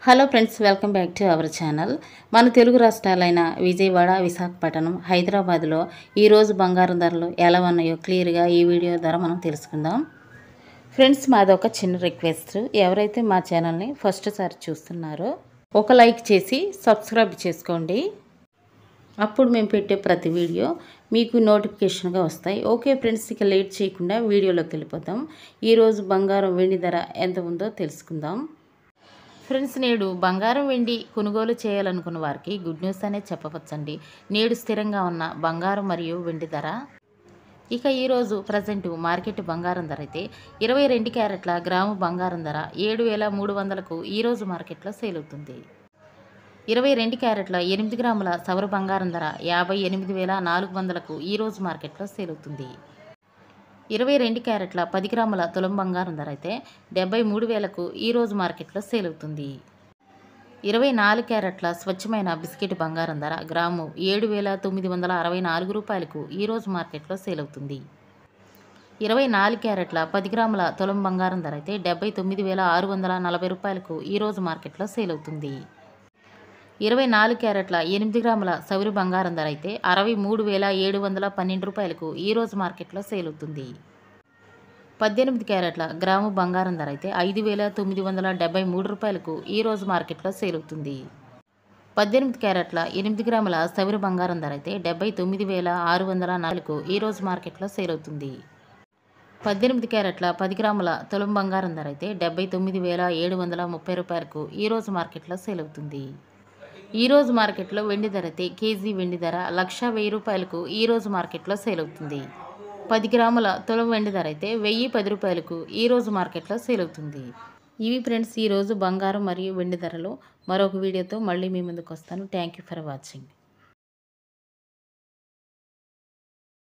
Hello friends, welcome back to our channel. మన తెలుగు రాష్ట్రాలైన విజయవాడ, విశాఖపట్నం, హైదరాబాద్లో ఈరోజు బంగారం ధరలు ఎలా ఉన్నాయో క్లియర్గా ఈ వీడియో ద్వారా మనం తెలుసుకుందాం. ఫ్రెండ్స్, మాదొక చిన్న రిక్వెస్ట్. ఎవరైతే మా ఛానల్ని ఫస్ట్ సారి చూస్తున్నారో ఒక లైక్ చేసి సబ్స్క్రైబ్ చేసుకోండి. అప్పుడు మేము పెట్టే ప్రతి వీడియో మీకు నోటిఫికేషన్గా వస్తాయి. ఓకే ఫ్రెండ్స్, ఇక లేట్ చేయకుండా వీడియోలోకి వెళ్ళిపోతాం. ఈరోజు బంగారం వెండి ధర ఎంత ఉందో తెలుసుకుందాం. ఫ్రెండ్స్, నేడు బంగారం వెండి కొనుగోలు చేయాలనుకున్న వారికి గుడ్ న్యూస్ అనే చెప్పవచ్చండి. నేడు స్థిరంగా ఉన్న బంగారం మరియు వెండి ధర. ఇక ఈరోజు ప్రజెంట్ మార్కెట్ బంగారం ధర అయితే 22 క్యారెట్ల గ్రాము బంగారం ధర 7,300కు ఈరోజు మార్కెట్లో సేల్ అవుతుంది. 22 క్యారెట్ల 8 గ్రాముల సవర బంగారం ధర 58,400కు ఈరోజు మార్కెట్లో సేల్ అవుతుంది. 22 క్యారెట్ల 10 గ్రాముల తులం బంగారం ధర అయితే 73,000కు ఈరోజు మార్కెట్లో సేల్ అవుతుంది. 24 క్యారెట్ల స్వచ్ఛమైన బిస్కెట్ బంగారం ధర గ్రాము 7,964 రూపాయలకు ఈరోజు మార్కెట్లో సేల్ అవుతుంది. 24 క్యారెట్ల 10 గ్రాముల తులం బంగారం ధర అయితే 79,640 రూపాయలకు ఈరోజు మార్కెట్లో సేల్ అవుతుంది. 24 క్యారెట్ల 8 గ్రాముల సౌరి బంగారం ధర అయితే 63,712 రూపాయలకు ఈరోజు మార్కెట్లో సేల్ అవుతుంది. 18 క్యారెట్ల గ్రాము బంగారం ధర అయితే 5,973 రూపాయలకు ఈరోజు మార్కెట్లో సేల్ అవుతుంది. 18 క్యారెట్ల 8 గ్రాముల సౌరి బంగారం ధర అయితే 79,604కు ఈరోజు మార్కెట్లో సేల్ అవుతుంది. 18 క్యారెట్ల 10 గ్రాముల తులం బంగారం ధర అయితే 79,730 రూపాయలకు ఈరోజు మార్కెట్లో సేల్ అవుతుంది. ఈరోజు మార్కెట్లో వెండి ధర అయితే కేజీ వెండి ధర 1,10,000 రూపాయలకు ఈరోజు మార్కెట్లో సేల్ అవుతుంది. 10 గ్రాముల తులం వెండి ధర అయితే 1,010 రూపాయలకు ఈరోజు మార్కెట్లో సేల్ అవుతుంది. ఇవి ఫ్రెండ్స్ ఈరోజు బంగారం మరియు వెండి ధరలు. మరొక వీడియోతో మళ్ళీ మీ ముందుకు వస్తాను. Thank you for watching.